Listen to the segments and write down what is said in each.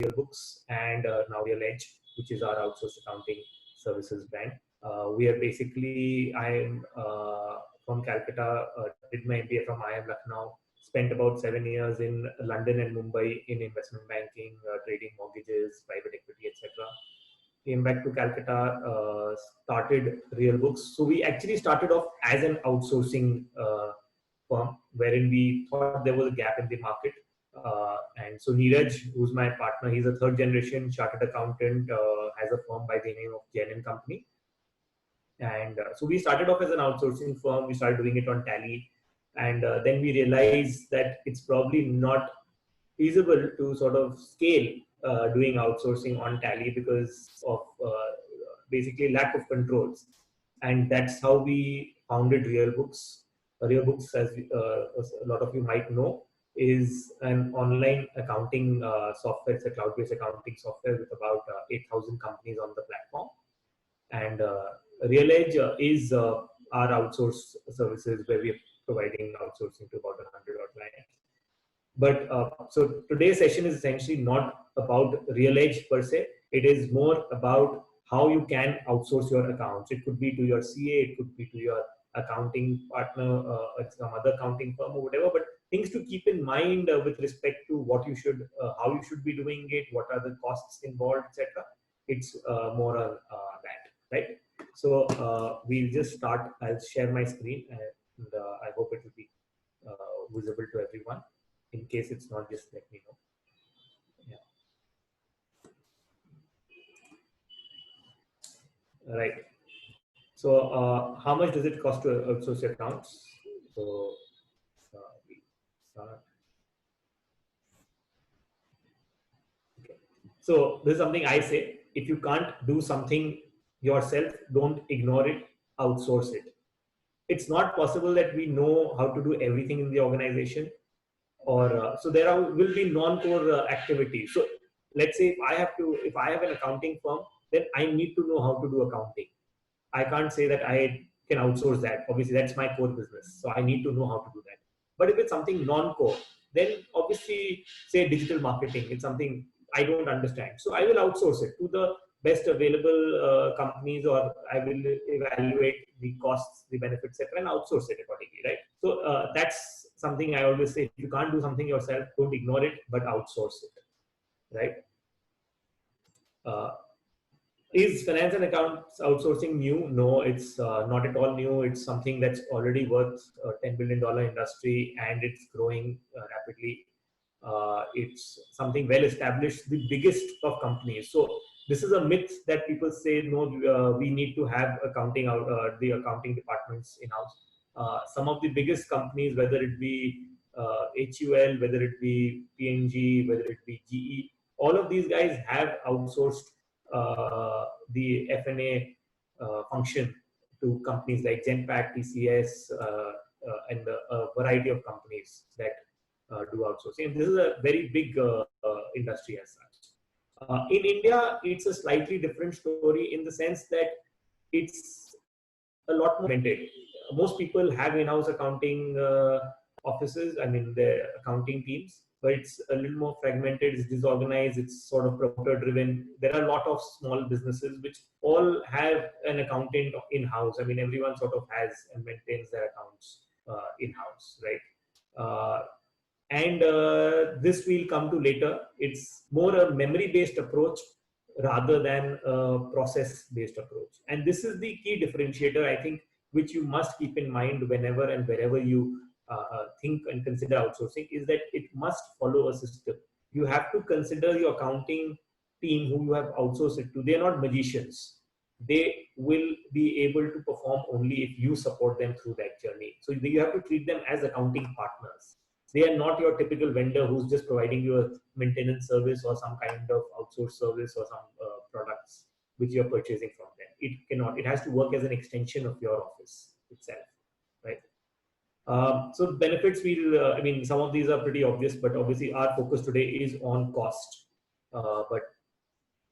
RealBooks and now Real Edge, which is our outsourced accounting services brand. We are basically, I am from Calcutta, did my MBA from IIM Lucknow, spent about 7 years in London and Mumbai in investment banking, trading mortgages, private equity, etc. Came back to Calcutta, started RealBooks. So we actually started off as an outsourcing firm, wherein we thought there was a gap in the market. And so Neeraj, who's my partner, he's a third generation chartered accountant, has a firm by the name of Jain & Company. And so we started off as an outsourcing firm. We started doing it on Tally. And then we realized that it's probably not feasible to sort of scale doing outsourcing on Tally because of basically lack of controls. And that's how we founded RealBooks. RealBooks, as a lot of you might know, is an online accounting software. It's a cloud-based accounting software with about 8,000 companies on the platform. And Real Edge is our outsourced services where we are providing outsourcing to about 100 odd clients. But so today's session is essentially not about Real Edge per se. It is more about how you can outsource your accounts. It could be to your CA, it could be to your accounting partner, some other accounting firm or whatever. But things to keep in mind with respect to what you should, how you should be doing it, what are the costs involved, etc. It's more on that, right? So we'll just start. I'll share my screen, and I hope it will be visible to everyone. In case it's not, just let me know. Yeah. Right. So how much does it cost to outsource your accounts? So we start. Okay. So this is something I say. If you can't do something yourself, don't ignore it, outsource it. It's not possible that we know how to do everything in the organization, or so there will be non-core activities. So let's say if I have an accounting firm, then I need to know how to do accounting. I can't say that I can outsource that. Obviously, that's my core business, so I need to know how to do that. But if it's something non-core, then obviously, say digital marketing, it's something I don't understand. So I will outsource it to the best available companies, or I will evaluate the costs, the benefits, etc., and outsource it accordingly, right? So that's something I always say. If you can't do something yourself, don't ignore it, but outsource it, right? Is finance and accounts outsourcing new? No, it's not at all new. It's something that's already worth a $10 billion industry, and it's growing rapidly. It's something well established, the biggest of companies. So this is a myth that people say, no, we need to have accounting the accounting departments in-house. Some of the biggest companies, whether it be HUL, whether it be P&G, whether it be GE, all of these guys have outsourced the F&A function to companies like Genpact, TCS, and a variety of companies that do outsourcing. And this is a very big industry as such. In India, it's a slightly different story in the sense that it's a lot more fragmented. Most people have in-house accounting offices, I mean, their accounting teams, but it's a little more fragmented, it's disorganized, it's sort of promoter-driven. There are a lot of small businesses which all have an accountant in-house. I mean, everyone sort of has and maintains their accounts in-house, right? And this we'll come to later. It's more a memory-based approach rather than a process-based approach. And this is the key differentiator, I think, which you must keep in mind whenever and wherever you think and consider outsourcing, is that it must follow a system. You have to consider your accounting team who you have outsourced it to. They're not magicians. They will be able to perform only if you support them through that journey. So you have to treat them as accounting partners. They are not your typical vendor who's just providing you a maintenance service or some kind of outsourced service or some products which you're purchasing from them. It cannot. It has to work as an extension of your office itself, right? So benefits, I mean, some of these are pretty obvious, but obviously our focus today is on cost. But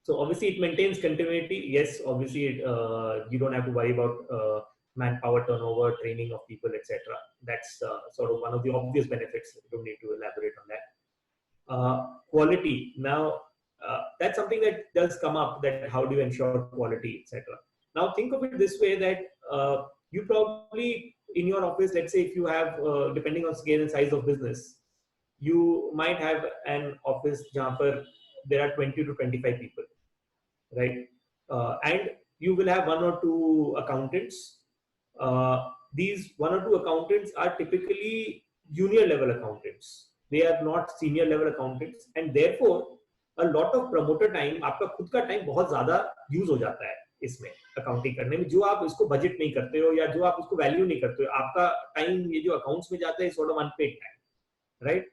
so obviously it maintains continuity. Yes, obviously you don't have to worry about manpower turnover, training of people, etc. That's sort of one of the obvious benefits. You don't need to elaborate on that. Quality. Now, that's something that does come up, that how do you ensure quality, etc. Now think of it this way, that you probably in your office, let's say if you have, depending on scale and size of business, you might have an office where there are 20 to 25 people, right? And you will have one or two accountants. These one or two accountants are typically junior level accountants. They are not senior level accountants, and therefore a lot of promoter time, आपका खुद का time बहुत ज्यादा use हो जाता है इसमें accounting करने में, जो आप इसको बजट नहीं करते हो या जो आप उसको वैल्यू नहीं करते हो, आपका टाइम ये जो अकाउंट्स में जाता है sort of unpaid time, right?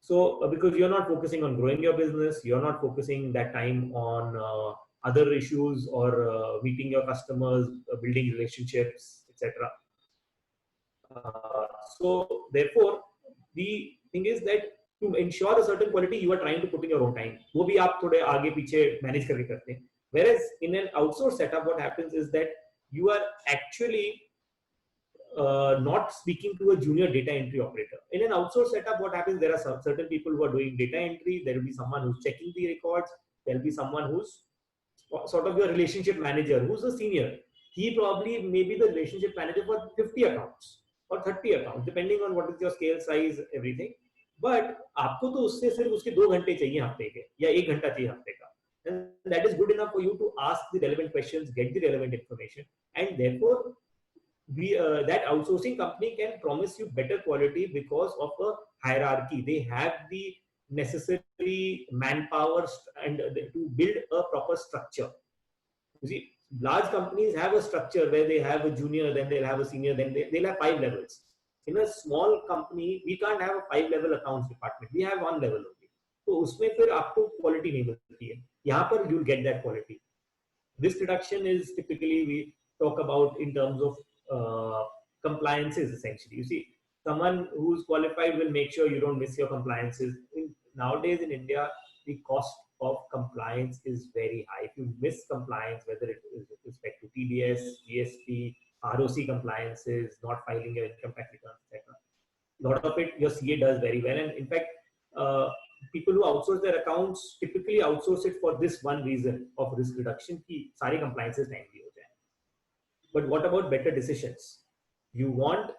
So because you're not focusing on growing your business, you're not focusing that time on other issues or meeting your customers, building relationships, etc. So therefore, the thing is that to ensure a certain quality, you are trying to put in your own time. वो भी आप थोड़े आगे पीछे manage करके करते हैं. Whereas in an outsourced setup, what happens is that you are actually not speaking to a junior data entry operator. In an outsourced setup, what happens? There are certain people who are doing data entry. There will be someone who's checking the records. There will be someone who's sort of your relationship manager, who's a senior. He probably may be the relationship manager for 50 accounts or 30 accounts, depending on what is your scale, size, everything. But आपको तो उससे सिर्फ उसके 2 घंटे चाहिए हफ्ते के, या 1 घंटा चाहिए हफ्ते का. And that is good enough for you to ask the relevant questions, get the relevant information, and therefore that outsourcing company can promise you better quality because of a hierarchy. They have the necessary manpower and to build a proper structure. You see, large companies have a structure where they have a junior, then they'll have a senior, then they'll have 5 levels. In a small company, we can't have a 5-level accounts department. We have 1 level only. तो उसमें फिर आपको quality नहीं मिलती है. यहाँ पर you'll get that quality. Risk reduction is typically we talk about in terms of compliances essentially. You see, someone who's qualified will make sure you don't miss your compliances. Nowadays in India, the cost of compliance is very high. If you miss compliance, whether it is with respect to TDS, GST, ROC compliances, not filing your income tax returns, etc., a lot of it your CA does very well. And in fact, people who outsource their accounts typically outsource it for this one reason of risk reduction, कि सारे compliances timely हो जाए. But what about better decisions? You want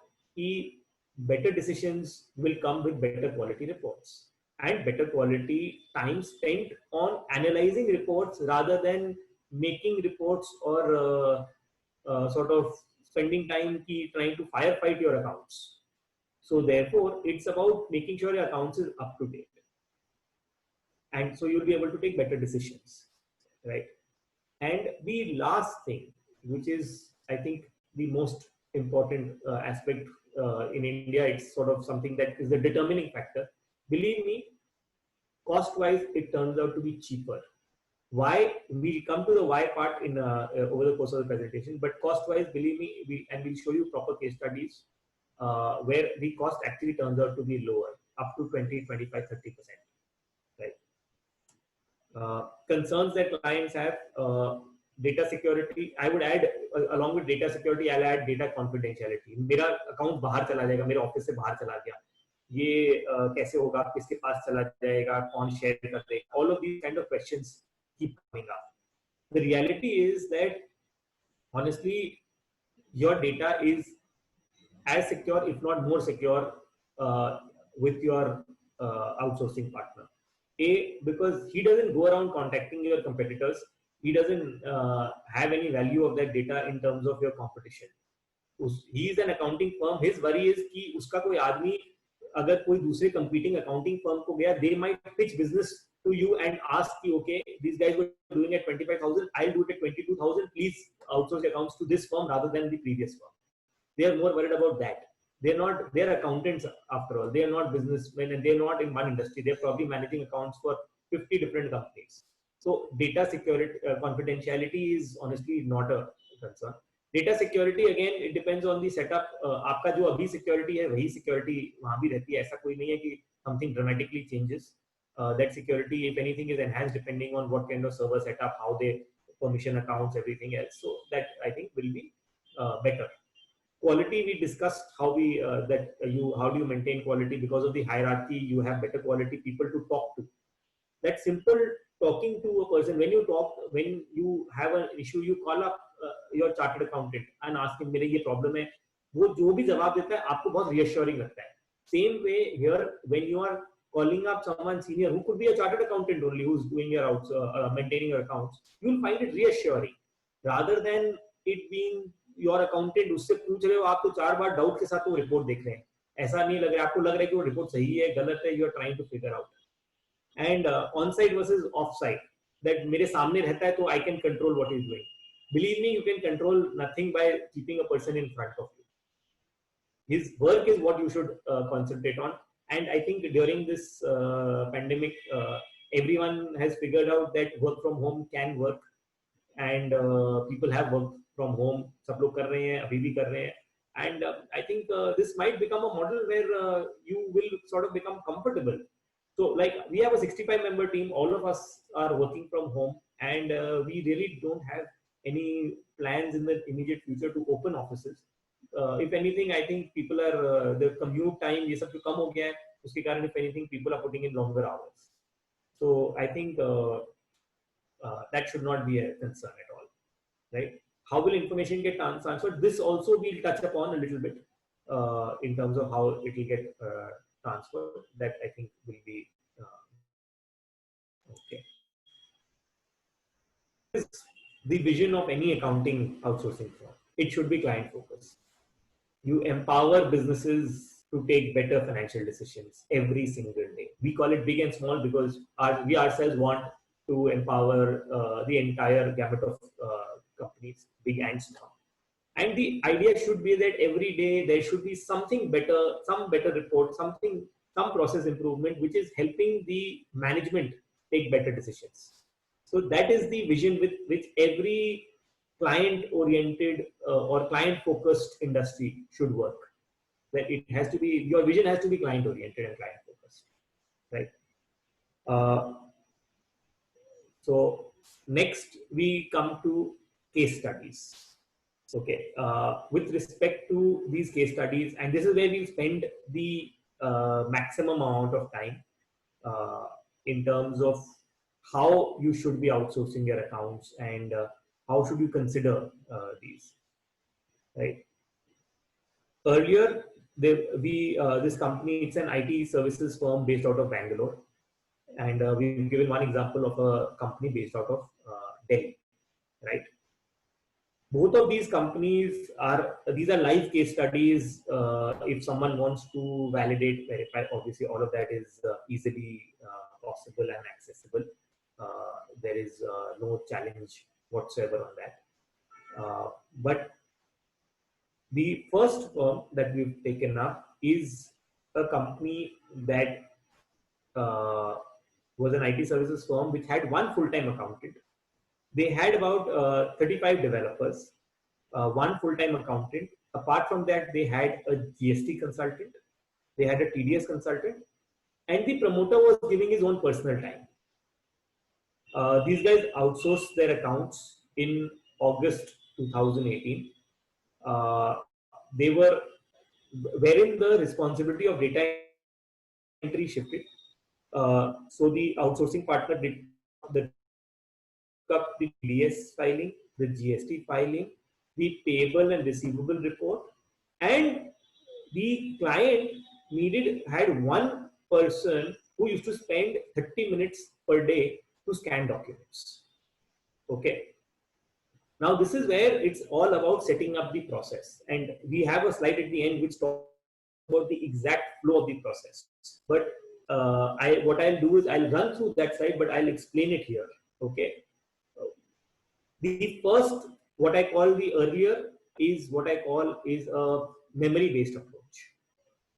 better decisions will come with better quality reports and better quality time spent on analyzing reports rather than making reports or sort of spending time trying to firefight your accounts. So therefore, it's about making sure your accounts is up to date. And so you'll be able to take better decisions, right? And the last thing, which is, I think, the most important aspect in India, it's sort of something that is the determining factor. Believe me, cost-wise, it turns out to be cheaper. Why? We'll come to the why part in over the course of the presentation, but cost-wise, believe me, we'll show you proper case studies where the cost actually turns out to be lower, up to 20, 25, 30%. Right? Concerns that clients have, data security. I would add along with data security, I'll add data confidentiality. मेरा account बाहर चला जाएगा, मेरे office से बाहर चला गया, ये कैसे होगा, किसके पास चला जाएगा, कौन शेयर कर देगा. All of these kind of questions keep coming up. The reality is that honestly, your data is as secure, if not more secure, with your outsourcing partner. Because he doesn't go around contacting your competitors. He doesn't have any value of that data in terms of your competition. He is an accounting firm. His worry is कि उसका कोई आदमी अगर कोई दूसरे competing accounting firm को गया, they might pitch business to you and ask कि okay, these guys were doing it 25,000, I'll do it at 22,000. Please outsource accounts to this firm rather than the previous firm. They are more worried about that. They're accountants after all. They are not businessmen and they're not in one industry. They're probably managing accounts for 50 different companies. So data security, confidentiality is honestly not a concern. Data security, again, it depends on the setup. आपका जो अभी security है, वही security वहाँ भी रहती है. ऐसा कोई नहीं है कि something dramatically changes. That security, if anything, is enhanced depending on what kind of server setup, how they permission accounts, everything else. So that I think will be better. Quality, we discussed how we how do you maintain quality because of the hierarchy. You have better quality people to talk to. That simple talking to a person, when you have an issue, you call up your chartered accountant and ask him, मेरे ये problem है, वो जो भी जवाब देता है आपको बहुत reassuring लगता है. Same way here, when you are calling up someone senior who could be a chartered accountant only, who's doing your maintaining your accounts, you'll find it reassuring rather than it being your accountant उससे पूछ रहे हो आप तो 4 बार doubt के साथ वो report देख रहे हैं. ऐसा नहीं लग रहा है, आपको लग रहा है कि वो रिपोर्ट सही है गलत है, you are trying to figure out. And on-site versus off-site, that मेरे सामने रहता है तो I can control what he's doing. Believe me, you can control nothing by keeping a person in front of you. His work is what you should concentrate on. And I think during this pandemic, everyone has figured out that work from home can work, and people have worked from home. सब लोग कर रहे हैं, अभी भी कर रहे हैं. And I think this might become a model where you will sort of become comfortable. So, like, we have a 65-member team. All of us are working from home, and we really don't have any plans in the immediate future to open offices. If anything, I think people are the commute time ये सब जो कम हो गया है, उसके कारण if anything, people are putting in longer hours. So I think that should not be a concern at all, right? How will information get transferred? This also we'll touch upon a little bit in terms of how it will get transferred. That I think will be okay. This is the vision of any accounting outsourcing firm. It should be client focused. You empower businesses to take better financial decisions every single day. We call it big and small because we ourselves want to empower the entire gamut of companies, big and small. And the idea should be that every day there should be something better, some better report, some process improvement, which is helping the management take better decisions. So that is the vision with which every client-oriented or client-focused industry should work. That it has to be, your vision has to be client-oriented and client-focused, right? So next we come to case studies. Okay, with respect to these case studies, and this is where we spend the maximum amount of time in terms of how you should be outsourcing your accounts and how should you consider these, right? Earlier, this company, it's an IT services firm based out of Bangalore, and we've given one example of a company based out of Delhi, right? Both of these companies are live case studies. If someone wants to validate, verify, obviously all of that is easily possible and accessible. There is no challenge whatsoever on that. But the first firm that we've taken up is a company that was an IT services firm which had one full-time accountant. They had about 35 developers, one full-time accountant. Apart from that, they had a GST consultant, they had a TDS consultant, and the promoter was giving his own personal time. These guys outsourced their accounts in August 2018. They were wherein the responsibility of data entry shifted. So the outsourcing partner did the TDS filing, the GST filing, the payable and receivable report, and the client had one person who used to spend 30 minutes per day to scan documents. Okay. Now this is where it's all about setting up the process, and we have a slide at the end which talks about the exact flow of the process. But what I'll do is I'll run through that slide, but I'll explain it here. Okay. The first, what I call the earlier, is what I call is a memory-based approach.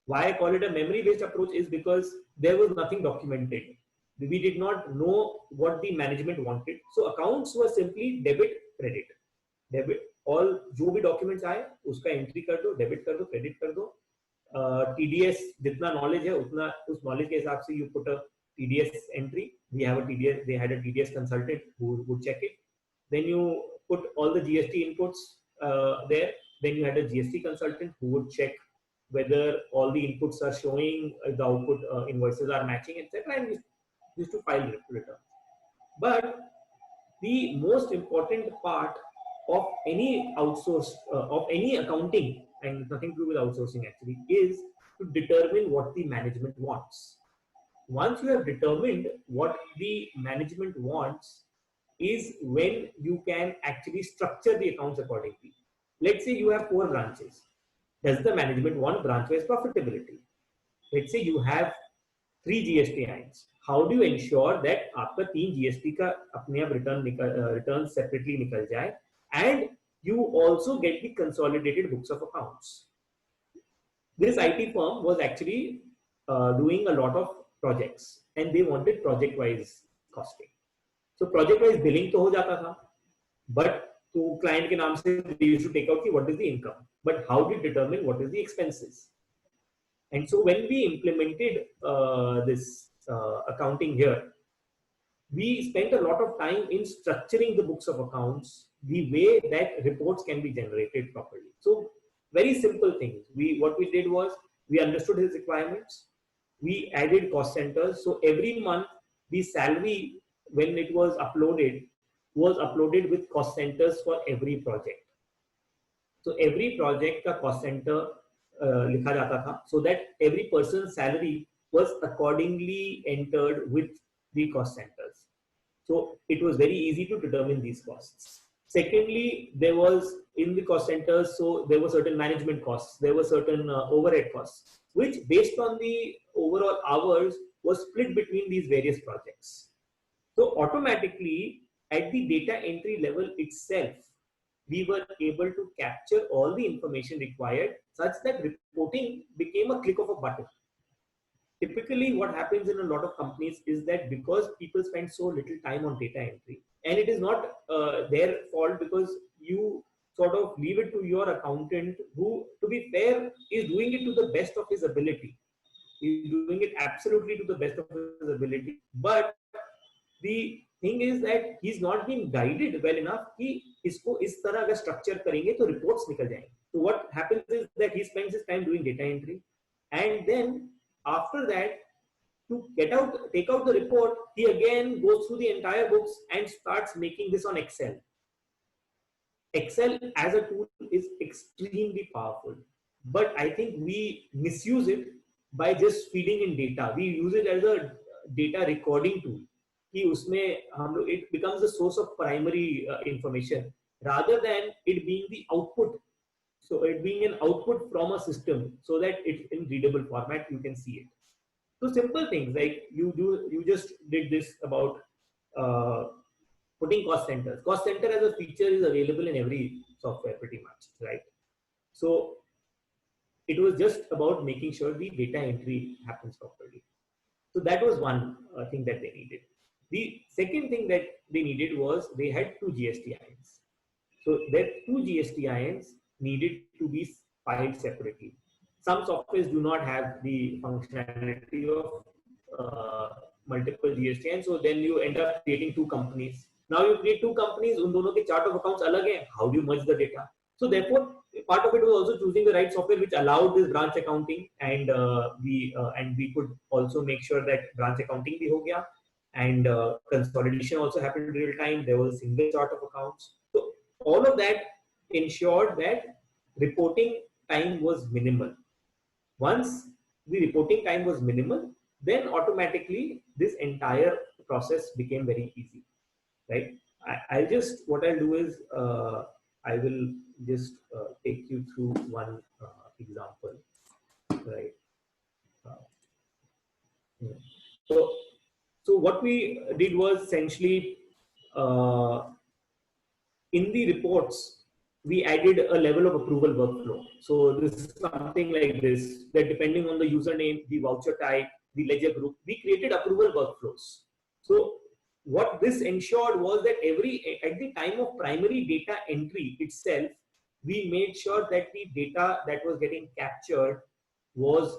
Why I call it a memory-based approach is because there was nothing documented. We did not know what the management wanted. So accounts were simply debit, credit. Debit, all जो भी documents आए उसका entry कर दो, debit कर दो, credit कर दो. TDS जितना knowledge है उतना उस knowledge के हिसाब से you put a TDS entry. We have a TDS. They had a TDS consultant who would check it. Then you put all the GST inputs there. Then you had a GST consultant who would check whether all the inputs are showing, the output invoices are matching, etc. And used to file returns. But the most important part of any of any accounting, and nothing to do with outsourcing actually, is to determine what the management wants. Once you have determined what the management wants is when you can actually structure the accounts accordingly. Let's say you have 4 branches. Does the management want branch-wise profitability? Let's say you have 3 GSTIs. How do you ensure that आपका 3 GST का अपने आप return separately निकल जाए, and you also get the consolidated books of accounts? This IT firm was actually doing a lot of projects and they wanted project-wise costing. So project-wise billing तो हो जाता था, but to client के नाम से they used to take out what is the income, but how do you determine what is the expenses? And so when we implemented this accounting here, we spent a lot of time in structuring the books of accounts the way that reports can be generated properly. So very simple things. What we did was we understood his requirements. We added cost centers. So every month the salary, when it was uploaded with cost centers for every project. So every project का cost center लिखा जाता था, so that every person's salary was accordingly entered with the cost centers. So it was very easy to determine these costs. Secondly, there was in the cost centers, so there were certain management costs, there were certain overhead costs, which based on the overall hours was split between these various projects. So automatically at the data entry level itself, we were able to capture all the information required such that reporting became a click of a button. Typically, what happens in a lot of companies is that because people spend so little time on data entry, and it is not their fault because you sort of leave it to your accountant who, to be fair, is doing it to the best of his ability. He's doing it absolutely to the best of his ability. But the thing is that he's not been guided well enough कि इसको इस तरह अगर structure करेंगे तो reports निकल जाएंगे. So what happens is that he spends his time doing data entry, and then after that, to take out the report, he again goes through the entire books and starts making this on Excel. Excel as a tool is extremely powerful, but I think we misuse it by just feeding in data. We use it as a data recording tool. कि उसमें हम लोग it becomes the source of primary information rather than it being the output. So it being an output from a system so that it's in readable format, you can see it. So simple things like you just did this about putting cost centers. Cost center as a feature is available in every software pretty much, right? So it was just about making sure the data entry happens properly. So that was one thing that they needed. The second thing that they needed was they had 2 GSTINs. So that 2 GSTINs needed to be filed separately. Some softwares do not have the functionality of multiple GSTINs, so then you end up creating 2 companies. Now you create 2 companies, उन दोनों के chart of accounts अलग हैं. How do you merge the data? So therefore, part of it was also choosing the right software which allowed this branch accounting, and we could also make sure that branch accounting भी हो गया, and consolidation also happened in real time. There was a single chart of accounts. So all of that ensured that reporting time was minimal. Once the reporting time was minimal, then automatically this entire process became very easy, right? What I'll do is I will just take you through one example, right? So what we did was essentially in the reports, we added a level of approval workflow. So this is something like this, that depending on the username, the voucher type, the ledger group, we created approval workflows. So what this ensured was that at the time of primary data entry itself, we made sure that the data that was getting captured was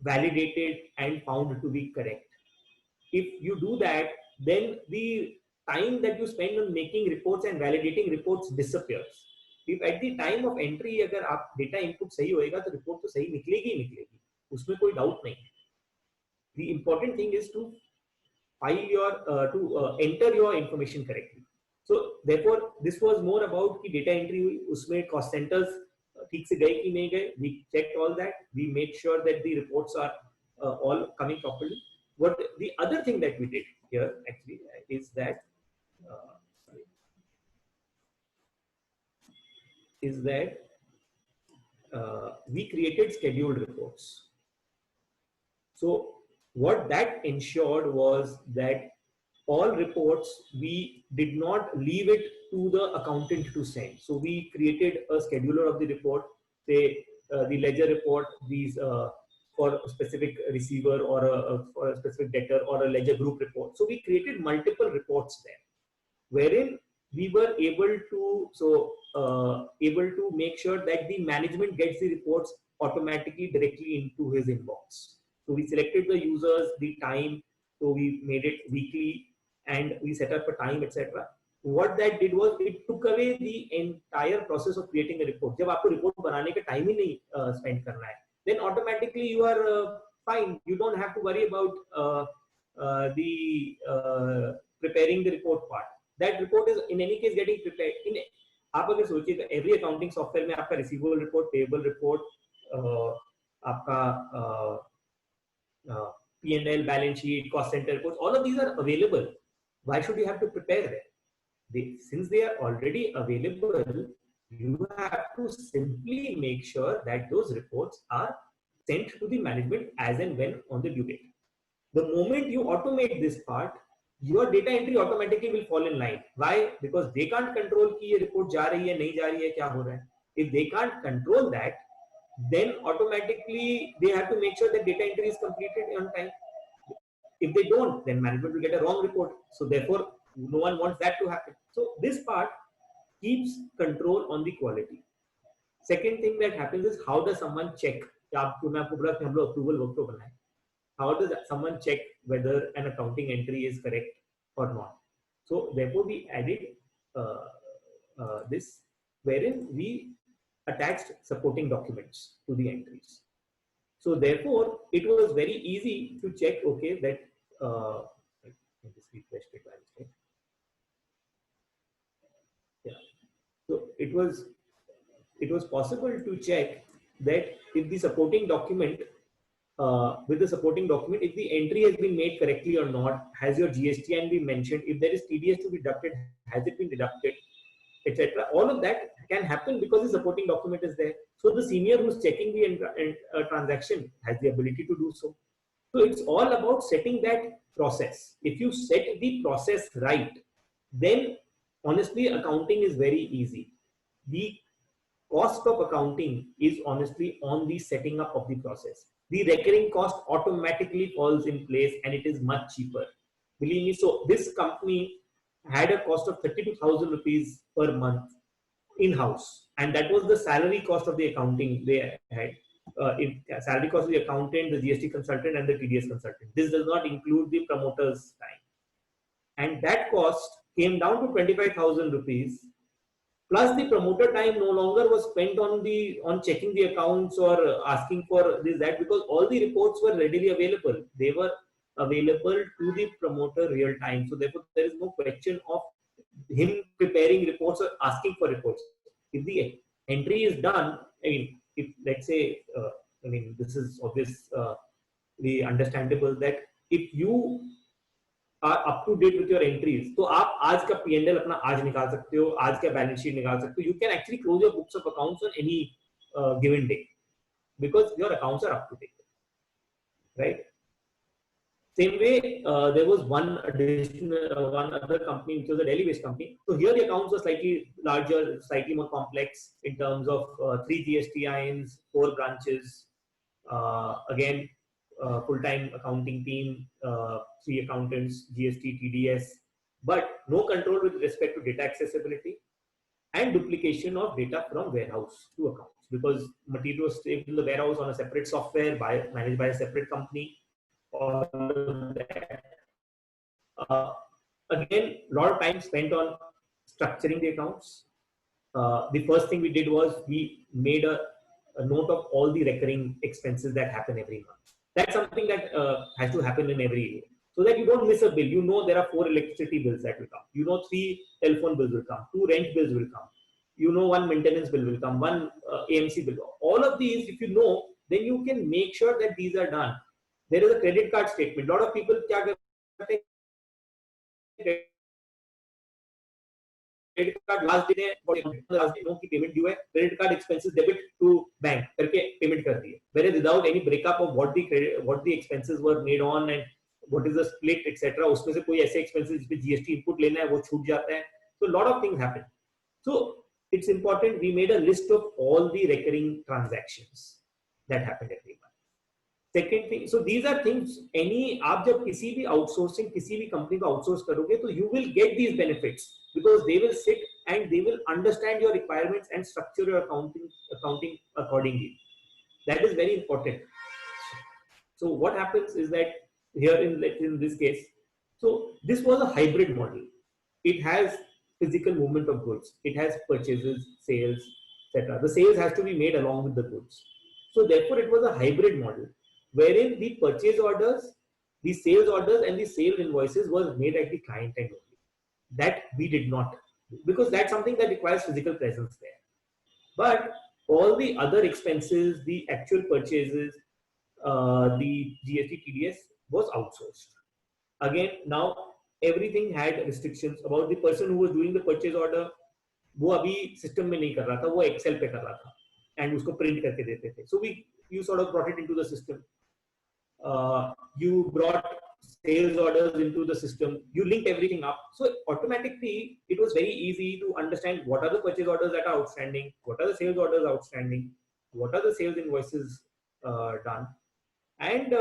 validated and found to be correct. If you do that, then the time that you spend on making reports and validating reports disappears. If at the time of entry अगर आप data input सही होएगा तो report तो सही निकलेगी ही निकलेगी, उसमें कोई doubt नहीं. The important thing is to enter your information correctly. So therefore, this was more about कि data entry हुई, उसमें cost centers ठीक से गए कि नहीं गए. We checked all that. We made sure that the reports are all coming properly. What the other thing that we did here actually is that we created scheduled reports. So what that ensured was that all reports, we did not leave it to the accountant to send. So we created a scheduler of the report, say the ledger report, these for a specific receiver or for a specific debtor or a ledger group report. So we created multiple reports there, wherein we were able to make sure that the management gets the reports automatically directly into his inbox. So we selected the users, the time, so we made it weekly and we set up a time, etc. What that did was it took away the entire process of creating a report. जब आपको report बनाने का time ही नहीं spend करना है, then automatically you are fine. You don't have to worry about preparing the report part. That report is in any case getting prepared. आप अगर सोचिए तो every accounting software में आपका receivable report, payable report, आपका P&L, balance sheet, cost center reports, all of these are available. Why should you have to prepare them? Since they are already available, you have to simply make sure that those reports are sent to the management as and when on the due date. The moment you automate this part, your data entry automatically will fall in line. Why? Because they can't control कि ये report जा रही है, नहीं जा रही है, क्या हो रहा है. If they can't control that, then automatically they have to make sure that data entry is completed on time. If they don't, then management will get a wrong report. So therefore, no one wants that to happen. So this part keeps control on the quality. Second thing that happens is how does someone check? Approval workflow बनाए. How does someone check whether an accounting entry is correct or not? So therefore, we added this, wherein we attached supporting documents to the entries. So therefore, it was very easy to check, okay, that I just refreshed it by mistake. Yeah. So it was possible to check that if the supporting document, with the supporting document, if the entry has been made correctly or not, has your GSTN been mentioned, if there is TDS to be deducted, has it been deducted, etc. All of that can happen because the supporting document is there. So the senior who's checking the transaction has the ability to do so. So it's all about setting that process. If you set the process right, then honestly, accounting is very easy. The cost of accounting is honestly on the setting up of the process. The recurring cost automatically falls in place and it is much cheaper. Believe me, so this company had a cost of 32,000 rupees per month in-house, and that was the salary cost of the accounting they had. Salary cost of the accountant, the GST consultant, and the TDS consultant. This does not include the promoter's time, and that cost came down to 25,000 rupees. Plus, the promoter time no longer was spent on checking the accounts or asking for this that, because all the reports were readily available. They were available to the promoter real time. So therefore, there is no question of him preparing reports or asking for reports. If the entry is done, I mean, if let's say, this is obviously understandable that if you are up to date with your entries, तो आप आज का P&L अपना आज निकाल सकते हो, आज का balance sheet निकाल सकते हो. You can actually close your books of accounts on any given day because your accounts are up to date, right? Same way, there was one other company which was a Delhi-based company. So here the accounts were slightly larger, slightly more complex in terms of 3 GSTINs, 4 branches, again, full-time accounting team, 3 accountants, GST, TDS, but no control with respect to data accessibility and duplication of data from warehouse to accounts, because material was saved in the warehouse on a separate software managed by a separate company. All of that. Again, a lot of time spent on structuring the accounts. The first thing we did was we made a note of all the recurring expenses that happen every month. That's something that has to happen in every year. so that you don't miss a bill. You know there are 4 electricity bills that will come. You know 3 telephone bills will come, 2 rent bills will come. You know 1 maintenance bill will come, 1 AMC bill. All of these, if you know, then you can make sure that these are done. There is a credit card statement. A lot of people क्या करते हैं, credit card last day की payment due है, credit card expenses debit to bank करके payment कर दी है. Whereas without any breakup of what the expenses were made on and what is the split etc. उसमें से कोई ऐसे expenses जिसपे GST input लेना है वो छूट जाता है. So a lot of things happen. So it's important we made a list of all the recurring transactions that happened every month. Second thing, so these are things आप जब किसी भी outsourcing किसी भी company को outsource करोगे तो you will get these benefits because they will sit and they will understand your requirements and structure your accounting accordingly. That is very important. So what happens is that here in this case, so this was a hybrid model. It has physical movement of goods. It has purchases, sales, etc. The sales has to be made along with the goods. So therefore, it was a hybrid model wherein the purchase orders, the sales orders, and the sale invoices was made at the client end only. That we did not, because that's something that requires physical presence there. But all the other expenses, the actual purchases, the GST TDS was outsourced. Again, now everything had restrictions about the person who was doing the purchase order. वो अभी system में नहीं कर रहा था, वो Excel पे कर रहा था, and उसको print करके देते थे. So you sort of brought it into the system. You brought sales orders into the system. You linked everything up. So automatically, it was very easy to understand what are the purchase orders that are outstanding, what are the sales orders outstanding, what are the sales invoices done, and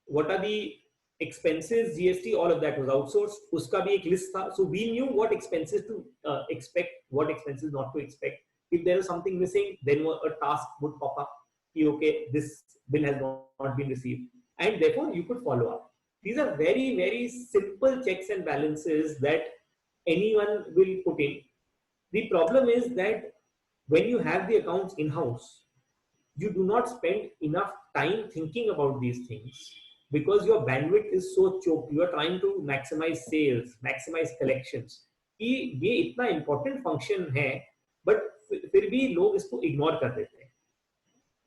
what are the expenses, GST, all of that was outsourced. Uska bhi ek list tha. So we knew what expenses to expect, what expenses not to expect. If there is something missing, then a task would pop up. Okay, this bill has not been received, and therefore you could follow up. These are very, very simple checks and balances that anyone will put in. The problem is that when you have the accounts in-house, you do not spend enough time thinking about these things because your bandwidth is so choked. You are trying to maximize sales, maximize collections. ये इतना important function है, but फिर भी लोग इसको ignore कर देते हैं.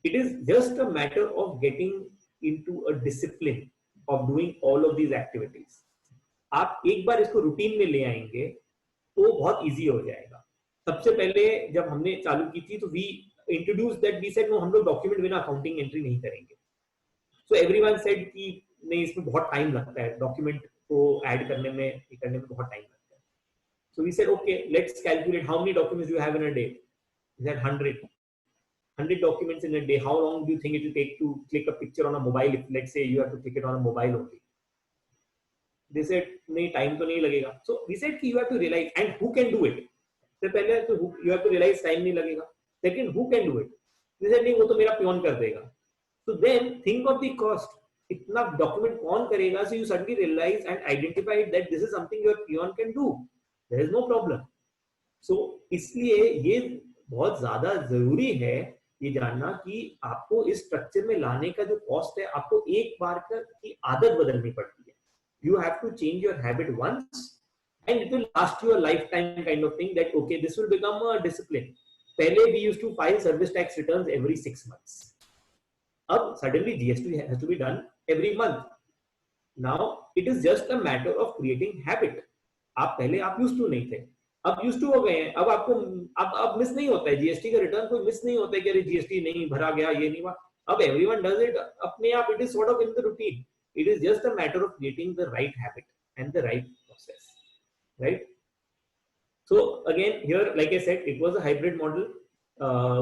It is just a matter of getting into a discipline of doing all of these activities. आप एक बार इसको रूटीन में ले आएंगे तो बहुत इजी हो जाएगा. सबसे पहले जब हमने चालू की थी तो we introduced that, we said no, हम लोग डॉक्यूमेंट बिना अकाउंटिंग एंट्री नहीं करेंगे. So everyone said कि नहीं, इसमें बहुत टाइम लगता है, डॉक्यूमेंट को ऐड करने में बहुत टाइम लगता है. So we said okay, let's calculate how many documents you have in a day. We said 100 documents in a day. How long do you think it will take to click a picture on a mobile if let's say you have to click it on a mobile only? They said nahi, time to nahi lagega. So we said ki you have to realize, and who can do it. So pehle you have to realize time nahi lagega. Second, who can do it? They said nahi, wo to mera peon kar dega. So then think of the cost. Itna document kaun karega? So you suddenly realize and identify that this is something your peon can do. There is no problem. So इसलिए ये बहुत ज्यादा जरूरी है ये जानना कि आपको इस स्ट्रक्चर में लाने का जो कॉस्ट है, आपको एक बार की आदत बदलनी पड़ती है. You have to change your habit once and it will last you a lifetime kind of thing, that okay, this will become a discipline. पहले we used to file service tax returns every 6 months. अब suddenly GST has to be done every month. Now it is just a matter of creating habit. आप पहले आप used to नहीं थे, अब use to हो गए हैं. अब आपको अब मिस नहीं होता है जीएसटी का रिटर्न, कोई मिस नहीं होता है कि अरे जीएसटी नहीं भरा गया, ये नहीं हुआ. अब एवरीवन डज इट अपने आप. It is sort of in the routine. It is just a matter of creating the right habit and the right process, right? So again here, like I said, it was a hybrid model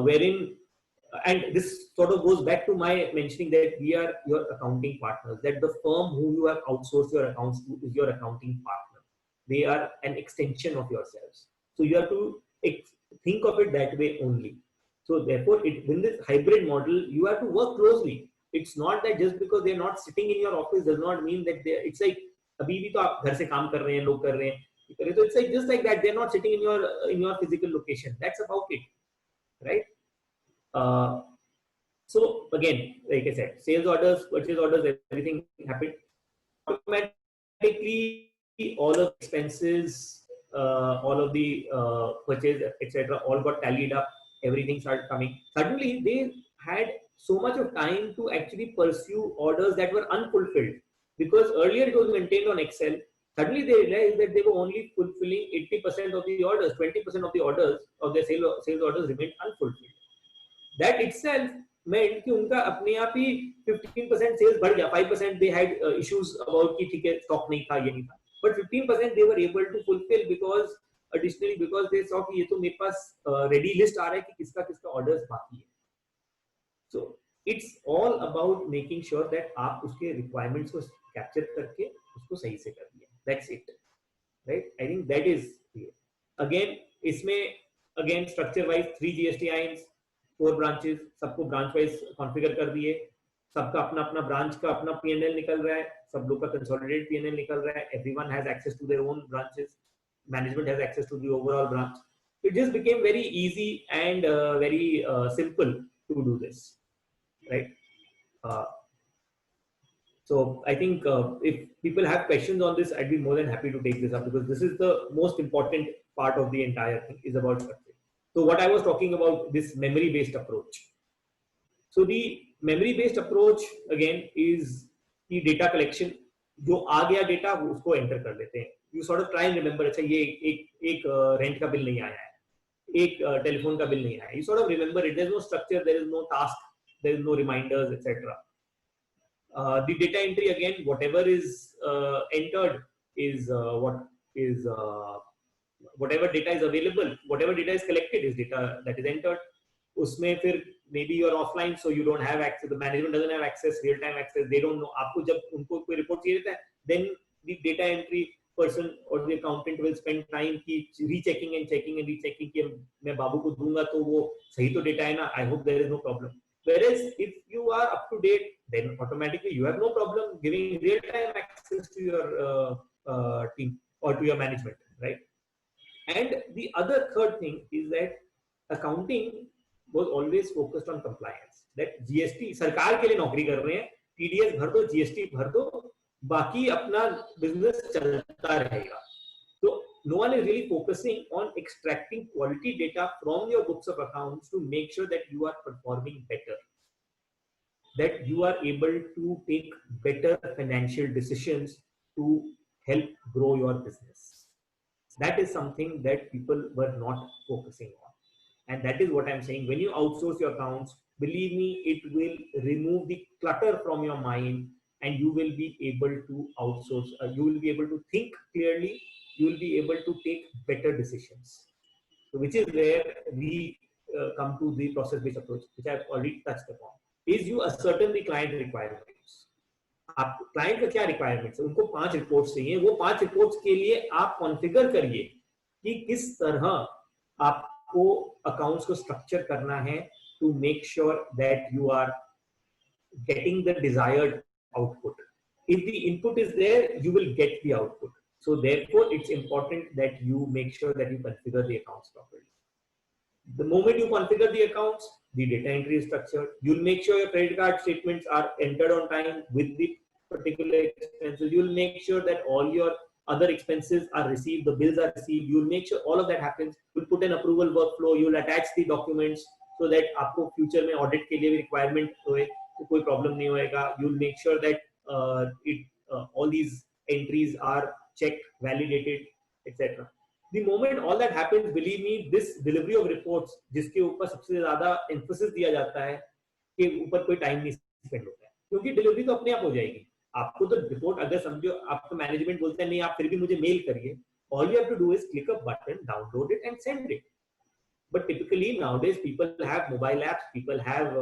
wherein, and this sort of goes back to my mentioning that we are your accounting partners, that the firm who you have outsourced your accounts to is your accounting partner. They are an extension of yourselves. So you have to think of it that way only. So therefore, in this hybrid model, you have to work closely. It's not that just because they're not sitting in your office does not mean that they. It's like अभी भी तो आप घर से काम कर रहे हैं, लोग कर रहे हैं. So it's like just like that. They're not sitting in your physical location. That's about it, right? So again, like I said, sales orders, purchase orders, everything happened. automatically all of the expenses, all of the purchase, etc., all got tallied up. Everything started coming. Suddenly, they had so much of time to actually pursue orders that were unfulfilled, because earlier it was maintained on Excel. Suddenly, they realized that they were only fulfilling 80% of the orders. 20% of the orders of their sales orders remained unfulfilled. That itself meant कि उनका अपने आप ही 15% sales बढ़ गया. 5% they had issues about कि ठीक है stock नहीं था, ये नहीं था, but 15% they were able to fulfill because additionally because they saw कि ये तो मेरे पास ready list आ रहा है कि किसका किसका orders बाकी है. So it's all about making sure that आप उसके requirements को capture करके उसको सही से कर दिया. That's it, right? I think that is clear. Again इसमें again structure wise 3 GSTINs, 4 branches, सबको ब्रांच वाइज कॉन्फ़िगर कर दिए, सबका अपना अपना ब्रांच का अपना P&L निकल रहा है, सब लोग का कंसोलिडेटेड P&L निकल रहा है, everyone has access to their own branches, management has access to the overall branch. It just became very easy and very simple to do this, right? So I think if people have questions on this, I'd be more than happy to take this up, because this is the most important part of the entire thing, is about structure. So what I was talking about, this memory-based approach. So the memory-based approach again is the data collection. जो आ गया data उसको enter कर लेते हैं. You sort of try and remember, अच्छा ये एक rent का बिल नहीं आया है, एक टेलीफोन का बिल नहीं आया. You sort of remember it. There is no structure, there is no task, there is no reminders, etc. The data entry again, whatever is entered is what is whatever data is available, whatever data is collected is data that is entered. उसमें फिर maybe you are offline, so you don't have access, the management doesn't have access, real time access, they don't know. आपको जब उनको कोई report चाहिए रहता है, then the data entry person or the accountant will spend time की rechecking and checking and rechecking कि मैं बाबू को दूंगा तो वो सही तो data है ना, I hope there is no problem. Whereas if you are up to date, then automatically you have no problem giving real time access to your team or to your management, right? And the other third thing is that accounting was always focused on compliance. That GST सरकार के लिए नौकरी कर रहे हैं, TDS भर दो, GST भर दो, बाकी अपना business चलता रहेगा. So no one is really focusing on extracting quality data from your books of accounts to make sure that you are performing better, that you are able to take better financial decisions to help grow your business. That is something that people were not focusing on. And that is what I'm saying. When you outsource your accounts, believe me, it will remove the clutter from your mind, and you will be able to outsource. You will be able to think clearly. You will be able to take better decisions. So which is where we come to the process-based approach, which I've already touched upon. Is you ascertain the client requirements. आप client का क्या requirements है, उनको 5 reports चाहिए, वो 5 reports के लिए आप कॉन्फ़िगर करिए कि किस तरह आपको अकाउंट्स को स्ट्रक्चर करना है to make sure that you are getting the desired output. If the input is there, you will get the output. So therefore it's important that you make sure that you configure the accounts properly. The moment you configure the accounts, the data entry is structured. You'll make sure your credit card statements are entered on time with the particular expenses. You'll make sure that all your other expenses are received, the bills are received. You'll make sure all of that happens. You'll put an approval workflow. You'll attach the documents so that आपको future में audit के लिए भी requirement होए तो कोई problem नहीं होएगा. You'll make sure that all these entries are checked, validated, etc. The moment all that happens, believe me, this delivery of reports, जिसके ऊपर सबसे ज्यादा emphasis दिया जाता है, के ऊपर कोई time नहीं spend होता है, क्योंकि delivery तो अपने आप हो जाएगी. आपको तो रिपोर्ट अगर समझो आपका मैनेजमेंट बोलता है नहीं आप फिर भी मुझे मेल करिए, all you have to do is click a button, download it and send it. But typically nowadays people have mobile apps, people have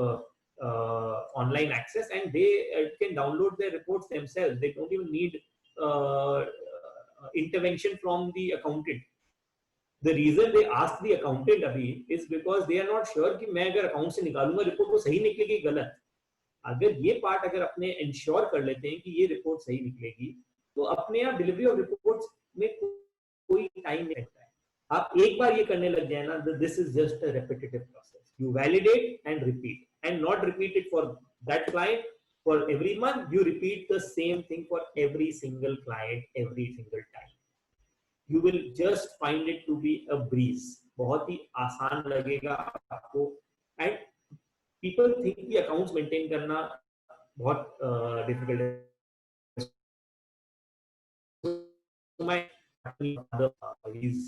online access, and they can download their reports themselves. They don't even need intervention from the accountant. The reason they ask the accountant अभी is because they are not sure कि मैं अगर account से निकालूंगा report वो सही निकलेगी गलत. अगर ये पार्ट अगर अपने इंश्योर कर लेते हैं कि ये रिपोर्ट सही निकलेगी, तो अपने आप डिलीवरी ऑफ रिपोर्ट्स में कोई टाइम नहीं लगता है. आप एक बार ये करने लग जाए ना, this is just a repetitive process. You validate and repeat, and not repeat it for that client, for every month, you repeat the same thing for every single client every single time. You will just find it to be a breeze. बहुत ही आसान लगेगा आपको. And people think कि accounts maintain करना बहुत difficult है. So my father, he's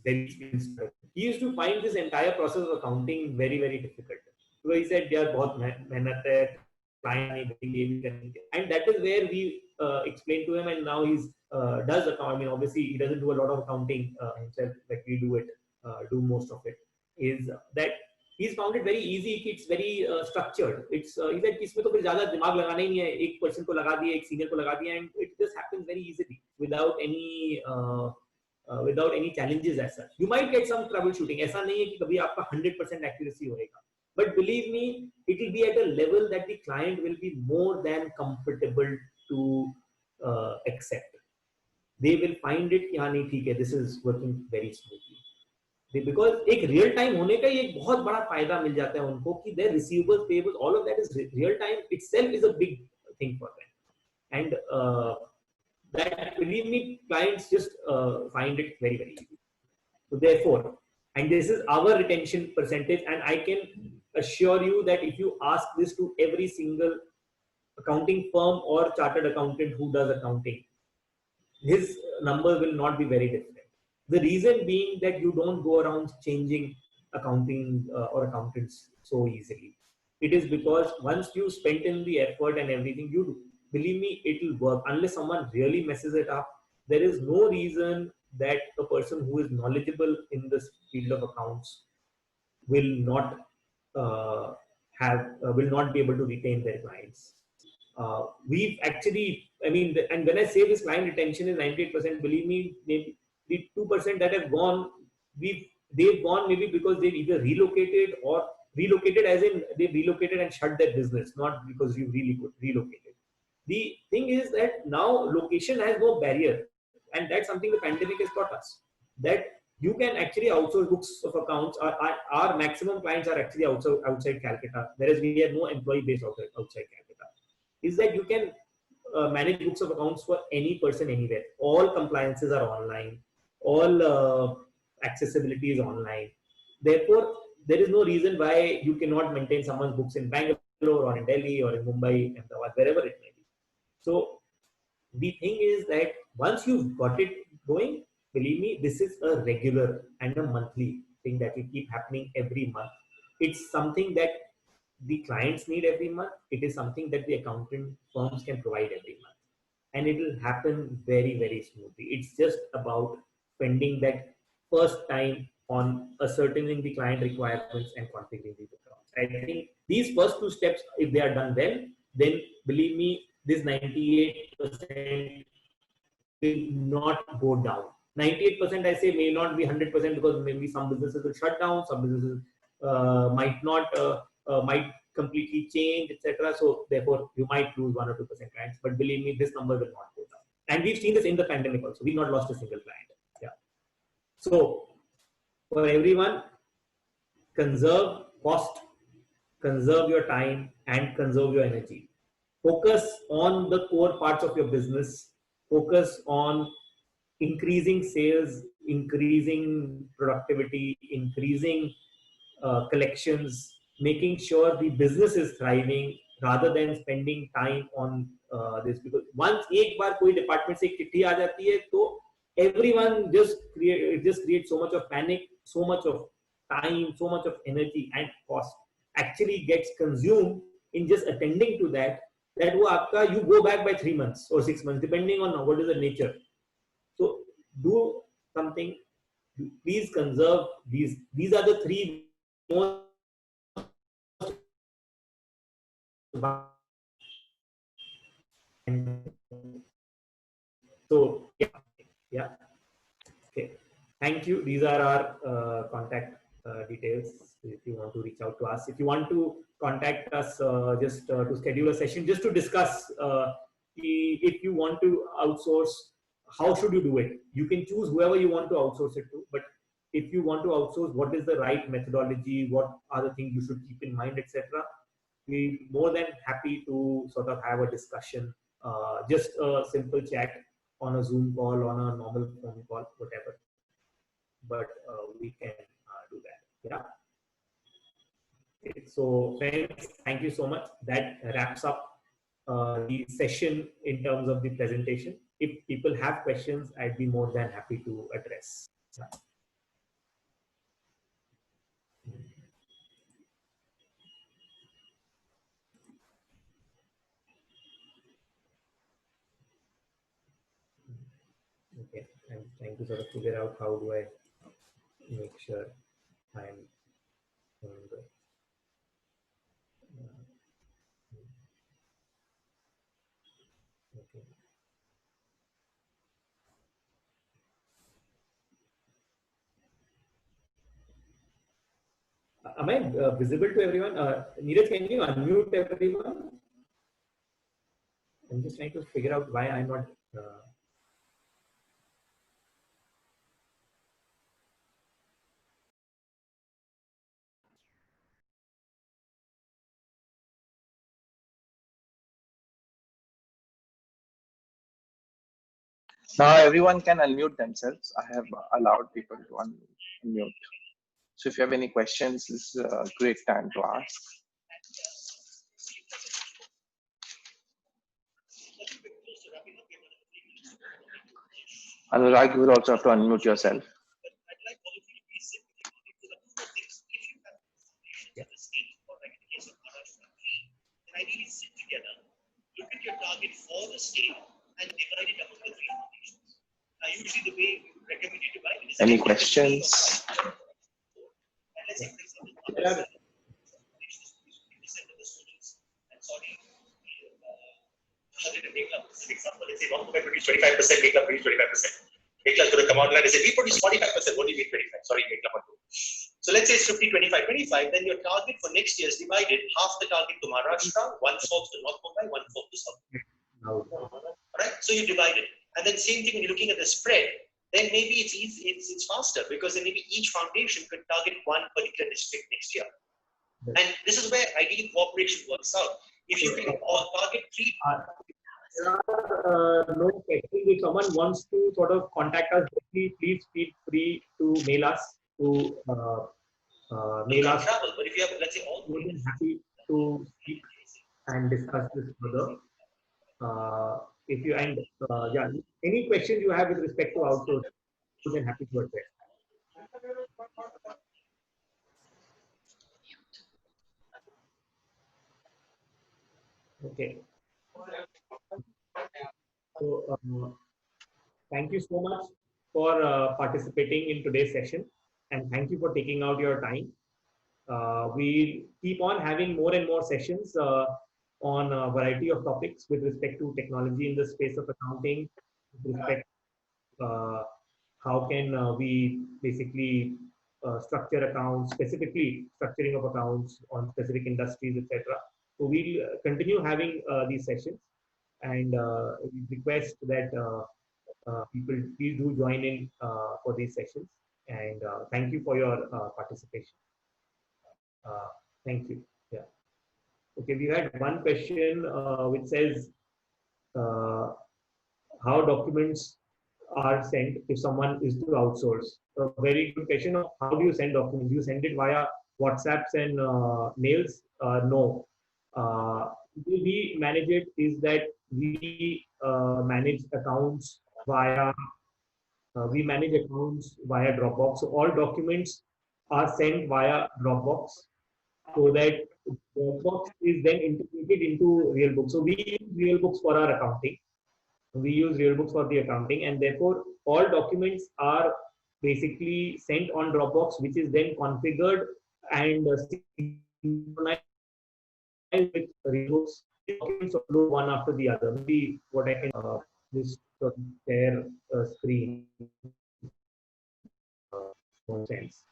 very experienced. He used to find this entire process of accounting very, very difficult. So he said, "यार बहुत मेहनत है, client नहीं देंगे," and that is where we explained to him, and now he's does account. I mean, obviously he doesn't do a lot of accounting himself, like we do it, do most of it. Is that he's found it very easy. It's very structured. It's he said इसमें तो फिर ज़्यादा दिमाग लगाना ही नहीं है. एक person को लगा दिया, एक senior को लगा दिया, and it just happens very easily without any challenges as such. You might get some troubleshooting. ऐसा नहीं है कि कभी आपका 100% accuracy होएगा. But believe me, it will be at a level that the client will be more than comfortable to accept. They will find it कि हाँ नहीं ठीक है, this is working very smoothly. Because एक real time होने का एक बहुत बड़ा फायदा मिल जाता है उनको कि their receivables, payables, all of that is real time itself is a big thing for them. And that, believe me, clients just find it very, very easy. So therefore, and this is our retention percentage, and I can assure you that if you ask this to every single accounting firm or chartered accountant who does accounting, his numbers will not be very different. The reason being that you don't go around changing accounting or accountants so easily. It is because once you spent in the effort and everything, you do. Believe me, it will work. Unless someone really messes it up, there is no reason that a person who is knowledgeable in this field of accounts will not will not be able to retain their clients. We've actually, I mean, and when I say this client retention is 98%, believe me, maybe the 2% that have gone, they've gone maybe because they've either relocated or relocated as in they relocated and shut their business, not because you really relocated. The thing is that now location has no barrier, and that's something the pandemic has taught us, that you can actually outsource books of accounts. Our maximum clients are actually outside Calcutta, whereas we have no employee base outside Calcutta. Is that you can manage books of accounts for any person anywhere. All compliances are online. All accessibility is online. Therefore, there is no reason why you cannot maintain someone's books in Bangalore or in Delhi or in Mumbai, Ahmedabad, wherever it may be. So the thing is that once you've got it going, believe me, this is a regular and a monthly thing that will keep happening every month. It's something that the clients need every month. It is something that the accounting firms can provide every month. And it will happen very, very smoothly. It's just about spending that first time on ascertaining the client requirements and configuring the accounts. I think these first two steps, if they are done well, then believe me, this 98% will not go down. 98% I say may not be 100% because maybe some businesses will shut down, some businesses might completely change, etc. So therefore, you might lose 1 or 2% clients. But believe me, this number will not go down. And we've seen this in the pandemic also. We've not lost a single client. Yeah. So for everyone, conserve cost, conserve your time, and conserve your energy. Focus on the core parts of your business. Focus on increasing sales, increasing productivity, increasing collections, making sure the business is thriving rather than spending time on this. Because once एक बार कोई department से चिट्ठी आ जाती है, तो everyone just creates so much of panic, so much of time, so much of energy and cost actually gets consumed in just attending to that. That वो आपका, you go back by 3 months or 6 months depending on what is the nature. So do something. Please conserve these. These are the three most. So yeah. Okay. Thank you. These are our contact details. If you want to reach out to us, if you want to contact us, just to schedule a session, just to discuss. If you want to outsource, how should you do it? You can choose whoever you want to outsource it to, but if you want to outsource, what is the right methodology? What are the things you should keep in mind, etc. be more than happy to sort of have a discussion, just a simple chat on a Zoom call, on a normal phone call, whatever. But we can do that. Yeah. So friends, thank you so much. That wraps up the session in terms of the presentation. If people have questions, I'd be more than happy to address. Yeah. Okay, I'm trying to sort of figure out how do I make sure I'm on the. Okay. Am I visible to everyone? Neeraj, can you unmute everyone? I'm just trying to figure out why I'm not. Now everyone can unmute themselves. I have allowed people to unmute. So if you have any questions, this is a great time to ask. Anurag, you will also have to unmute yourself. Ideally sit together, look at your target for the state and divide it among the three foundations. Usually the way we recommend you divide it is. Any questions? And let's say, for example, 1% of the students, and sorry, 100 make up. For example, let's say 1 produce 25%, make up produce 25%. Make up to the command line and say, we produce 45%, what do you mean 25? Sorry, make up. So let's say it's 50, 25, 25, then your target for next year is divided, half the target to Maharashtra, 1/4 to North Mumbai, 1/4 to South Mumbai. Right? So you divide it. And then same thing when you're looking at the spread, then maybe it's easy, it's faster because then maybe each foundation could target one particular district next year. And this is where ideally cooperation works out. If you can target three. No questions. If someone wants to sort of contact us, please feel free to mail us mail us. Travel, but if you have, let's say, all more than happy to speak and discuss this further. If you and yeah, any questions you have with respect to outsourcing, more than happy to address. Okay. So thank you so much for participating in today's session, and thank you for taking out your time. We keep on having more and more sessions on a variety of topics with respect to technology in the space of accounting, with respect how can we basically structure accounts, specifically structuring of accounts on specific industries, etc. So we'll continue having these sessions, and we request that people please do join in for these sessions. And thank you for your participation. Thank you. Yeah. Okay, we had one question which says how documents are sent if someone is to outsource. A very good question of how do you send documents? Do you send it via WhatsApps and mails? No. We manage it is that we manage accounts via Dropbox. So all documents are sent via Dropbox, so that Dropbox is then integrated into RealBooks. So we use RealBooks for our accounting. We use RealBooks for the accounting, and therefore all documents are basically sent on Dropbox, which is then configured and synchronized with RealBooks. Documents upload one after the other. Maybe what I can just share a screen. Sense.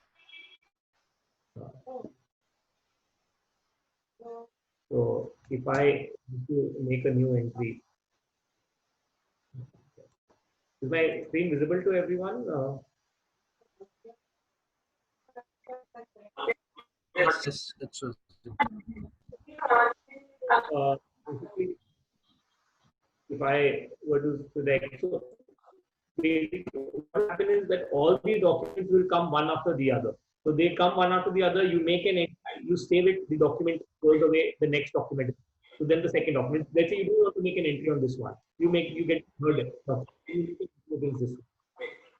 So if I need to make a new entry, is my screen visible to everyone? Yes, it's Basically, if I were to select, so basically what happens is that all these documents will come one after the other. So they come one after the other. You make you save it. The document goes away. The next document. So then the second document. Let's say you do want to make an entry on this one. You get third document. You against this one.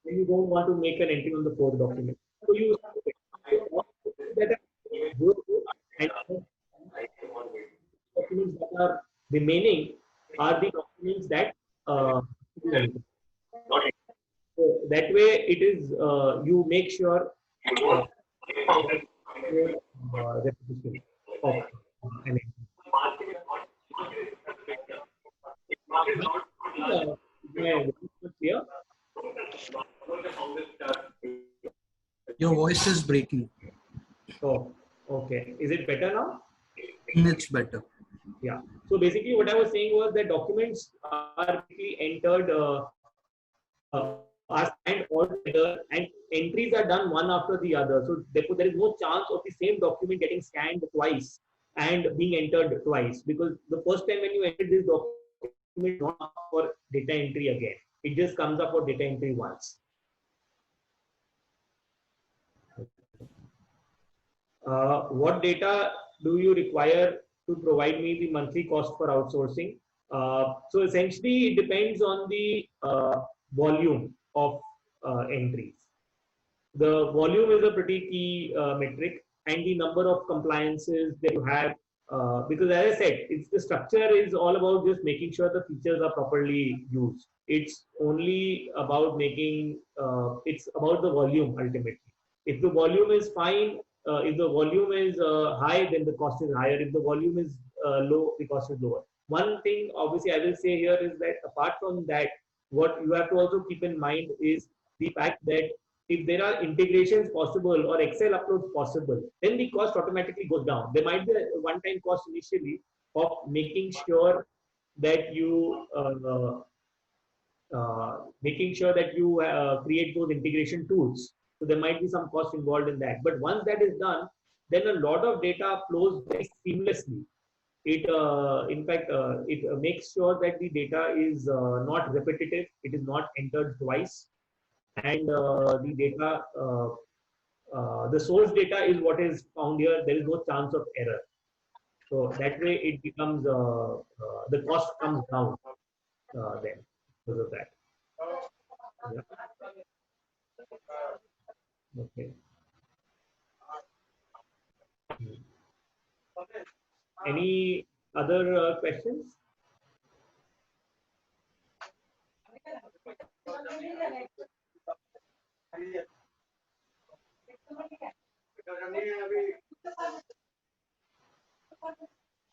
Then you don't want to make an entry on the fourth document. So you that are and documents that are remaining are the documents that so that way it is you make sure repetition of an entry. Clear? Your voice is breaking. Oh, okay. Is it better now? It's better. Yeah. So basically, what I was saying was that documents are entered are scanned all together, and entries are done one after the other. So therefore, there is no chance of the same document getting scanned twice and being entered twice, because the first time when you enter this document, not up for data entry again. It just comes up for data entry once. What data do you require to provide me the monthly cost for outsourcing? So essentially, it depends on the volume of entries. The volume is a pretty key metric, and the number of compliances that you have. Because as I said, the structure is all about just making sure the features are properly used. It's only about making, it's about the volume ultimately. If the volume is fine, if the volume is high, then the cost is higher. If the volume is low, the cost is lower. One thing, obviously, I will say here is that apart from that, what you have to also keep in mind is the fact that if there are integrations possible or Excel uploads possible, then the cost automatically goes down. There might be a one-time cost initially of making sure that you create those integration tools. So there might be some cost involved in that. But once that is done, then a lot of data flows very seamlessly. It, in fact, it makes sure that the data is not repetitive. It is not entered twice. And the data, the source data is what is found here. There is no chance of error. So that way it becomes, the cost comes down then because of that. Yeah. Okay. Any other questions?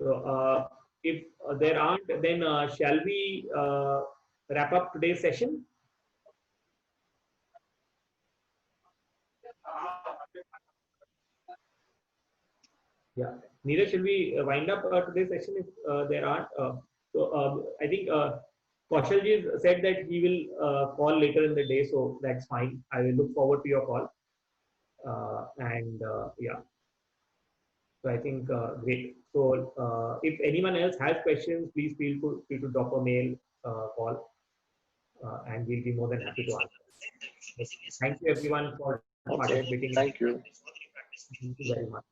So if there aren't, then shall we wrap up today's session? Yeah. Neeraj, shall we wind up today's session if there aren't? I think Kaushalji said that he will call later in the day, so that's fine. I will look forward to your call. Yeah. So I think great. So if anyone else has questions, please feel free to drop a mail, call, and we'll be more than happy to answer. Thank you everyone for participating. Thank you. Thank you very much.